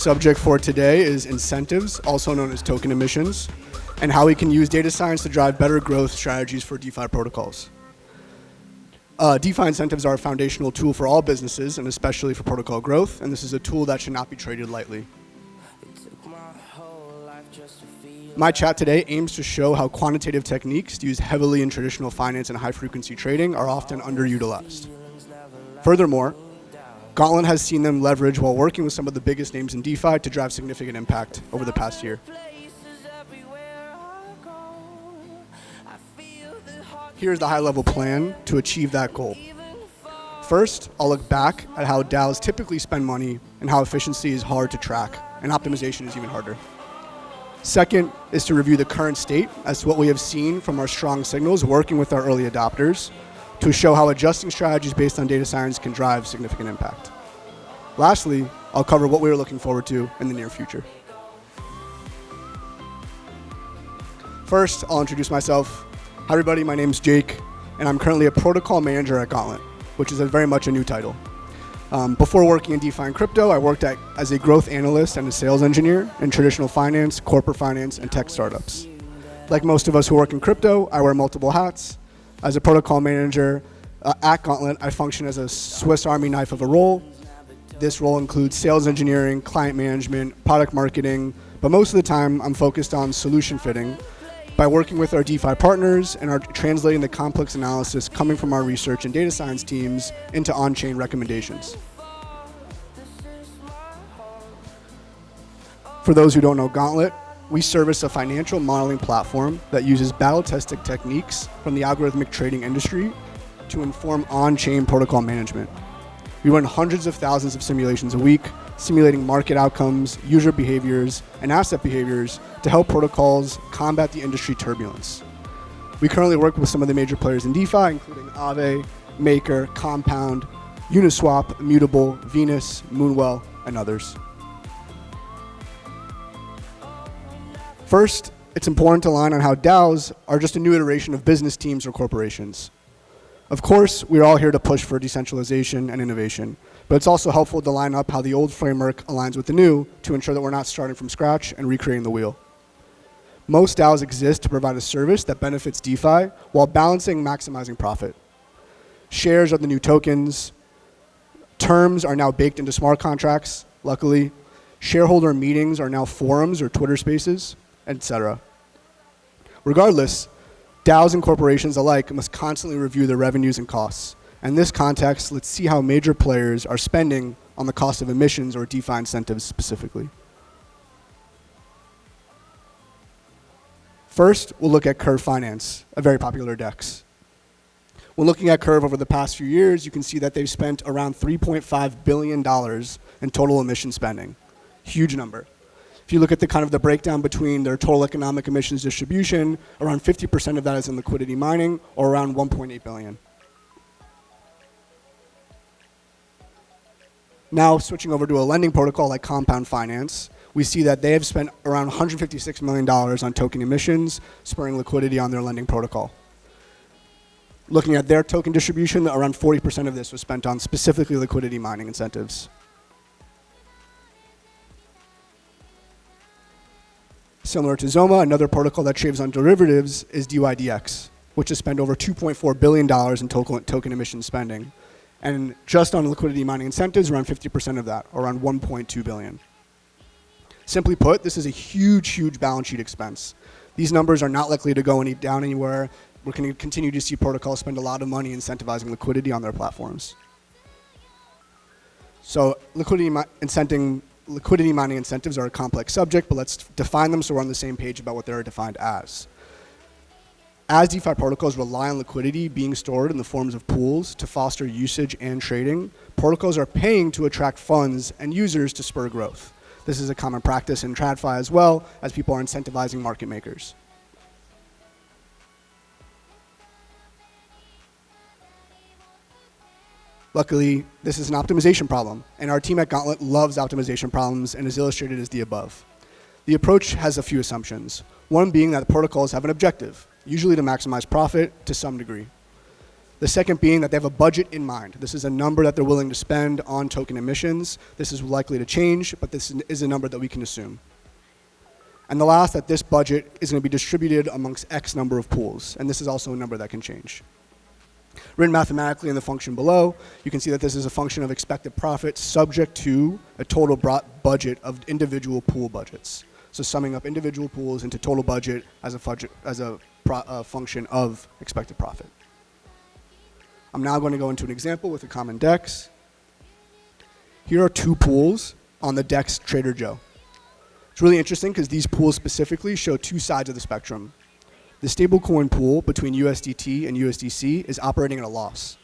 Subject for today is incentives, also known as token emissions, and how we can use data science to drive better growth strategies for DeFi protocols. DeFi incentives are a foundational tool for all businesses, and especially for protocol growth, and this is a tool that should not be traded lightly. My chat today aims to show how quantitative techniques used heavily in traditional finance and high-frequency trading are often underutilized. Furthermore, Gauntlet has seen them leverage while working with some of the biggest names in DeFi to drive significant impact over the past year. Here's the high-level plan to achieve that goal. First, I'll look back at how DAOs typically spend money and how efficiency is hard to track, and optimization is even harder. Second is to review the current state as to what we have seen from our strong signals working with our early adopters to show how adjusting strategies based on data science can drive significant impact. Lastly, I'll cover what we are looking forward to in the near future. First, I'll introduce myself. Hi everybody, my name's Jake, and I'm currently a protocol manager at Gauntlet, which is very much a new title. Before working in DeFi and crypto, I worked as a growth analyst and a sales engineer in traditional finance, corporate finance, and tech startups. Like most of us who work in crypto, I wear multiple hats. As a protocol manager at Gauntlet, I function as a Swiss Army knife of a role. This role includes sales engineering, client management, product marketing, but most of the time I'm focused on solution fitting by working with our DeFi partners and are translating the complex analysis coming from our research and data science teams into on-chain recommendations. For those who don't know Gauntlet, we service a financial modeling platform that uses battle-tested techniques from the algorithmic trading industry to inform on-chain protocol management. We run hundreds of thousands of simulations a week, simulating market outcomes, user behaviors, and asset behaviors to help protocols combat the industry turbulence. We currently work with some of the major players in DeFi, including Aave, Maker, Compound, Uniswap, Immutable, Venus, Moonwell, and others. First, it's important to align on how DAOs are just a new iteration of business teams or corporations. Of course, we're all here to push for decentralization and innovation, but it's also helpful to line up how the old framework aligns with the new to ensure that we're not starting from scratch and recreating the wheel. Most DAOs exist to provide a service that benefits DeFi while balancing maximizing profit. Shares are the new tokens. Terms are now baked into smart contracts, luckily. Shareholder meetings are now forums or Twitter spaces, etc. Regardless, DAOs and corporations alike must constantly review their revenues and costs. In this context, let's see how major players are spending on the cost of emissions or DeFi incentives specifically. First, we'll look at Curve Finance, a very popular DEX. When looking at Curve over the past few years, you can see that they've spent around $3.5 billion in total emission spending. Huge number. If you look at the breakdown between their total economic emissions distribution, around 50% of that is in liquidity mining, or around 1.8 billion. Now, switching over to a lending protocol like Compound Finance, we see that they have spent around $156 million on token emissions, spurring liquidity on their lending protocol. Looking at their token distribution, around 40% of this was spent on specifically liquidity mining incentives. Similar to Zoma, another protocol that trades on derivatives is DYDX, which has spent over $2.4 billion in token emission spending. And just on liquidity mining incentives, around 50% of that, or around 1.2 billion. Simply put, this is a huge, huge balance sheet expense. These numbers are not likely to go down anywhere. We're going to continue to see protocols spend a lot of money incentivizing liquidity on their platforms. So liquidity mining incentives are a complex subject, but let's define them so we're on the same page about what they're defined as. As DeFi protocols rely on liquidity being stored in the forms of pools to foster usage and trading, protocols are paying to attract funds and users to spur growth. This is a common practice in TradFi as well, as people are incentivizing market makers. Luckily, this is an optimization problem, and our team at Gauntlet loves optimization problems and is illustrated as the above. The approach has a few assumptions, one being that protocols have an objective, usually to maximize profit to some degree. The second being that they have a budget in mind. This is a number that they're willing to spend on token emissions. This is likely to change, but this is a number that we can assume. And the last, that this budget is going to be distributed amongst X number of pools. And this is also a number that can change. Written mathematically in the function below, you can see that this is a function of expected profit subject to a total budget of individual pool budgets. So summing up individual pools into total budget as a function of expected profit. I'm now going to go into an example with a common DEX. Here are two pools on the DEX Trader Joe. It's really interesting because these pools specifically show two sides of the spectrum. The stablecoin pool between USDT and USDC is operating at a loss.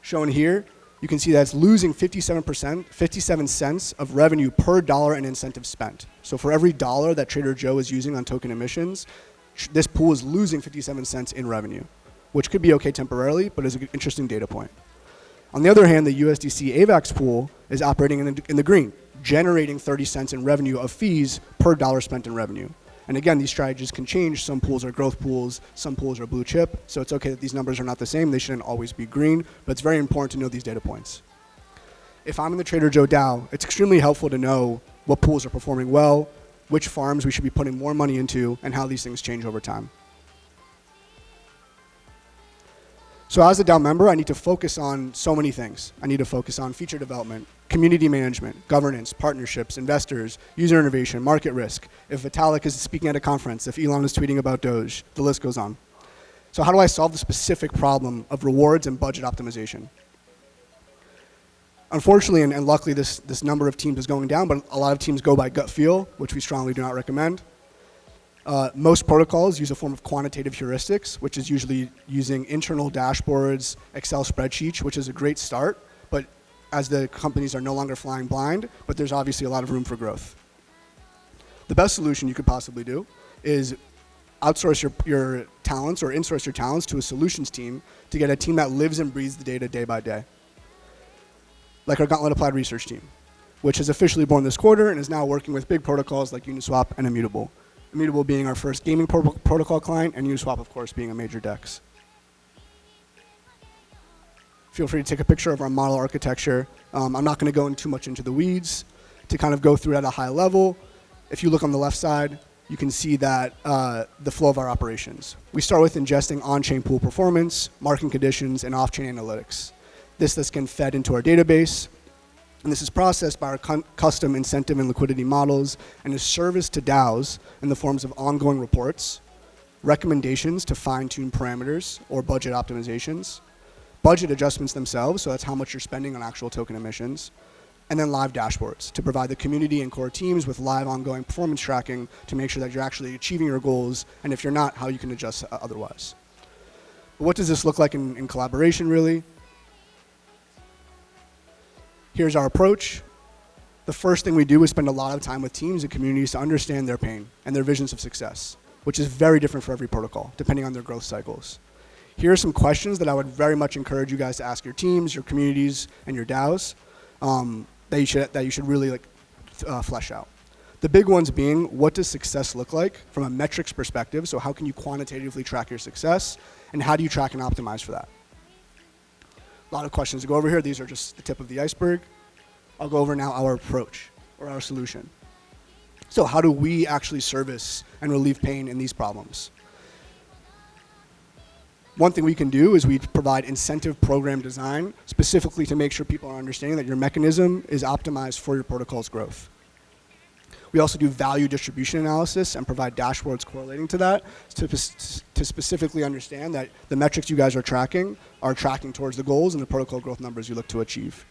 Shown here, you can see that it's losing 57 cents of revenue per dollar in incentive spent. So for every dollar that Trader Joe is using on token emissions, this pool is losing 57 cents in revenue, which could be okay temporarily, but is an interesting data point. On the other hand, the USDC AVAX pool is operating in the green, generating 30 cents in revenue of fees per dollar spent in revenue. And again, these strategies can change. Some pools are growth pools, some pools are blue chip. So it's okay that these numbers are not the same. They shouldn't always be green, but it's very important to know these data points. If I'm in the Trader Joe DAO, it's extremely helpful to know what pools are performing well, which farms we should be putting more money into, and how these things change over time. So as a DAO member, I need to focus on so many things. I need to focus on feature development, community management, governance, partnerships, investors, user innovation, market risk. If Vitalik is speaking at a conference, if Elon is tweeting about Doge, the list goes on. So how do I solve the specific problem of rewards and budget optimization? Unfortunately, and luckily, this number of teams is going down, but a lot of teams go by gut feel, which we strongly do not recommend. Most protocols use a form of quantitative heuristics, which is usually using internal dashboards, Excel spreadsheets, which is a great start, but as the companies are no longer flying blind, but there's obviously a lot of room for growth. The best solution you could possibly do is outsource your talents or insource your talents to a solutions team to get a team that lives and breathes the data day by day. Like our Gauntlet applied research team, which has officially born this quarter and is now working with big protocols like Uniswap and Immutable. Immutable being our first gaming protocol client, and Uniswap, of course, being a major DEX. Feel free to take a picture of our model architecture. I'm not going to go too much into the weeds. To kind of go through it at a high level, if you look on the left side, you can see that the flow of our operations. We start with ingesting on-chain pool performance, market conditions, and off-chain analytics. This gets fed into our database. And this is processed by our custom incentive and liquidity models and is serviced to DAOs in the forms of ongoing reports, recommendations to fine-tune parameters or budget optimizations, budget adjustments themselves, so that's how much you're spending on actual token emissions, and then live dashboards to provide the community and core teams with live ongoing performance tracking to make sure that you're actually achieving your goals, and if you're not, how you can adjust otherwise. But what does this look like in collaboration, really? Here's our approach. The first thing we do is spend a lot of time with teams and communities to understand their pain and their visions of success, which is very different for every protocol, depending on their growth cycles. Here are some questions that I would very much encourage you guys to ask your teams, your communities, and your DAOs that you should really flesh out. The big ones being, what does success look like from a metrics perspective? So how can you quantitatively track your success? And how do you track and optimize for that? A lot of questions to go over here. These are just the tip of the iceberg. I'll go over now our approach or our solution. So how do we actually service and relieve pain in these problems? One thing we can do is we provide incentive program design specifically to make sure people are understanding that your mechanism is optimized for your protocol's growth. We also do value distribution analysis and provide dashboards correlating to that to specifically understand that the metrics you guys are tracking towards the goals and the protocol growth numbers you look to achieve.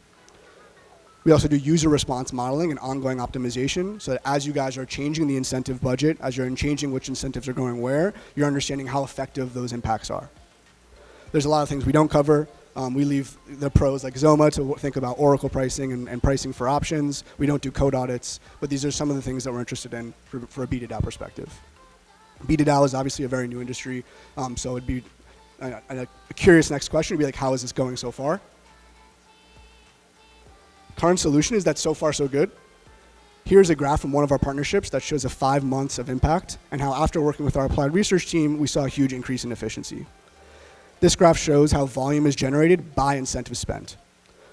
We also do user response modeling and ongoing optimization so that as you guys are changing the incentive budget, as you're changing which incentives are going where, you're understanding how effective those impacts are. There's a lot of things we don't cover. We leave the pros like Zoma to think about Oracle pricing and pricing for options. We don't do code audits, but these are some of the things that we're interested in for a B2DAO perspective. B2DAO is obviously a very new industry, so it'd be a curious next question would be like, how is this going so far? Current solution is that so far so good. Here's a graph from one of our partnerships that shows 5 months of impact and how after working with our applied research team, we saw a huge increase in efficiency. This graph shows how volume is generated by incentive spend.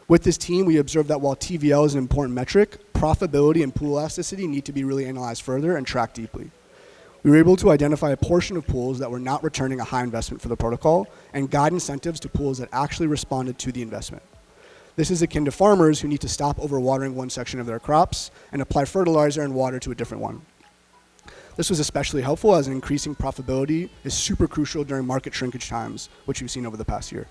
With this team, we observed that while TVL is an important metric, profitability and pool elasticity need to be really analyzed further and tracked deeply. We were able to identify a portion of pools that were not returning a high investment for the protocol and guide incentives to pools that actually responded to the investment. This is akin to farmers who need to stop overwatering one section of their crops and apply fertilizer and water to a different one. This was especially helpful as increasing profitability is super crucial during market shrinkage times, which we've seen over the past year.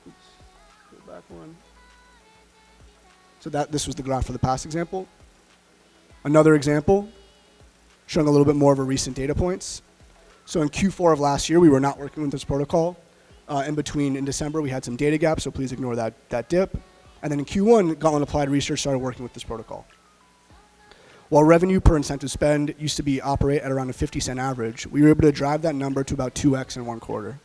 Go back one. So this was the graph for the past example. Another example, showing a little bit more of a recent data points. So in Q4 of last year, we were not working with this protocol. In December, we had some data gaps, so please ignore that dip. And then in Q1, Gauntlet Applied Research started working with this protocol. While revenue per incentive spend used to operate at around a 50-cent average, we were able to drive that number to about 2x in 1 quarter.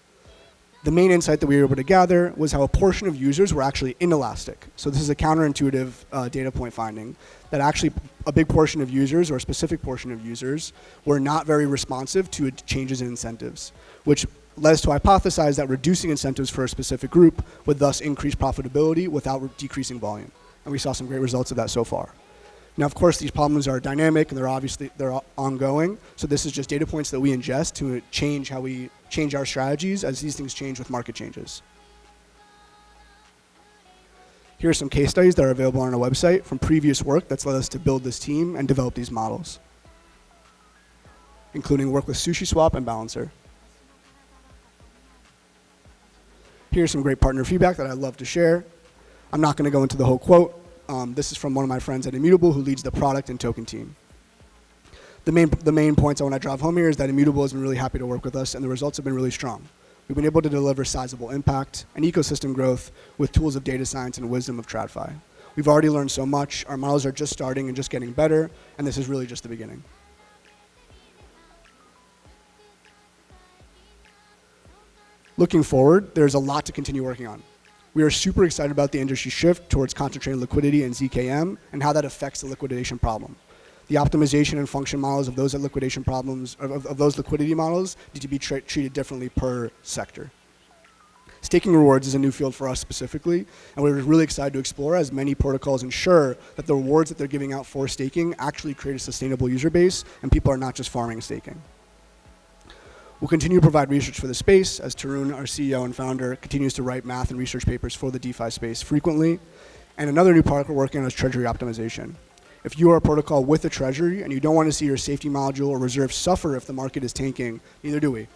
The main insight that we were able to gather was how a portion of users were actually inelastic. So this is a counterintuitive data point finding, that actually a big portion of users, or a specific portion of users, were not very responsive to changes in incentives, which led us to hypothesize that reducing incentives for a specific group would thus increase profitability without decreasing volume. And we saw some great results of that so far. Now, of course, these problems are dynamic and they're ongoing. So this is just data points that we ingest to change how we change our strategies as these things change with market changes. Here are some case studies that are available on our website from previous work that's led us to build this team and develop these models, including work with SushiSwap and Balancer. Here's some great partner feedback that I'd love to share. I'm not going to go into the whole quote. This is from one of my friends at Immutable who leads the product and token team. The main points I want to drive home here is that Immutable has been really happy to work with us, and the results have been really strong. We've been able to deliver sizable impact and ecosystem growth with tools of data science and wisdom of TradFi. We've already learned so much. Our models are just starting and just getting better, and this is really just the beginning. Looking forward, there's a lot to continue working on. We are super excited about the industry shift towards concentrated liquidity and ZKM and how that affects the liquidation problem. The optimization and function models of those liquidation problems, of those liquidity models, need to be treated differently per sector. Staking rewards is a new field for us specifically, and we're really excited to explore as many protocols ensure that the rewards that they're giving out for staking actually create a sustainable user base and people are not just farming staking. We'll continue to provide research for the space as Tarun, our CEO and founder, continues to write math and research papers for the DeFi space frequently. And another new product we're working on is treasury optimization. If you are a protocol with a treasury and you don't want to see your safety module or reserve suffer if the market is tanking, neither do we.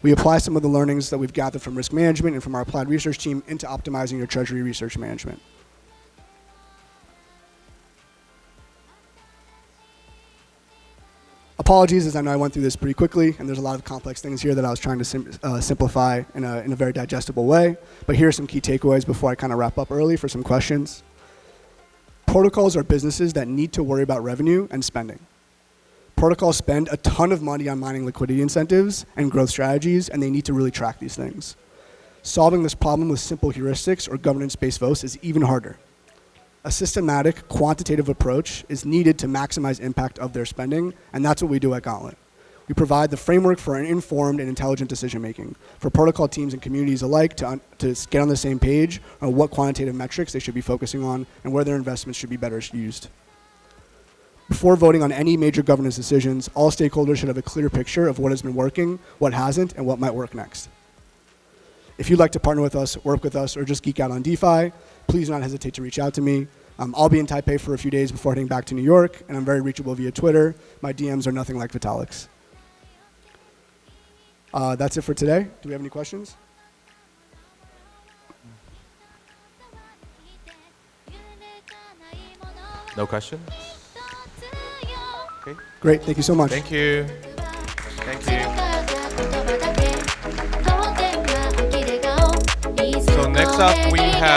We apply some of the learnings that we've gathered from risk management and from our applied research team into optimizing your treasury research management. Apologies, as I know I went through this pretty quickly, and there's a lot of complex things here that I was trying to simplify in a very digestible way. But here are some key takeaways before I kind of wrap up early for some questions. Protocols are businesses that need to worry about revenue and spending. Protocols spend a ton of money on mining liquidity incentives and growth strategies, and they need to really track these things. Solving this problem with simple heuristics or governance-based votes is even harder. A systematic, quantitative approach is needed to maximize impact of their spending, and that's what we do at Gauntlet. We provide the framework for an informed and intelligent decision-making for protocol teams and communities alike to get on the same page on what quantitative metrics they should be focusing on and where their investments should be better used. Before voting on any major governance decisions, all stakeholders should have a clear picture of what has been working, what hasn't, and what might work next. If you'd like to partner with us, work with us, or just geek out on DeFi, please do not hesitate to reach out to me. I'll be in Taipei for a few days before heading back to New York, and I'm very reachable via Twitter. My DMs are nothing like Vitalik's. That's it for today. Do we have any questions? No questions? Okay. Great. Thank you so much. Thank you. Thank you. So next up we have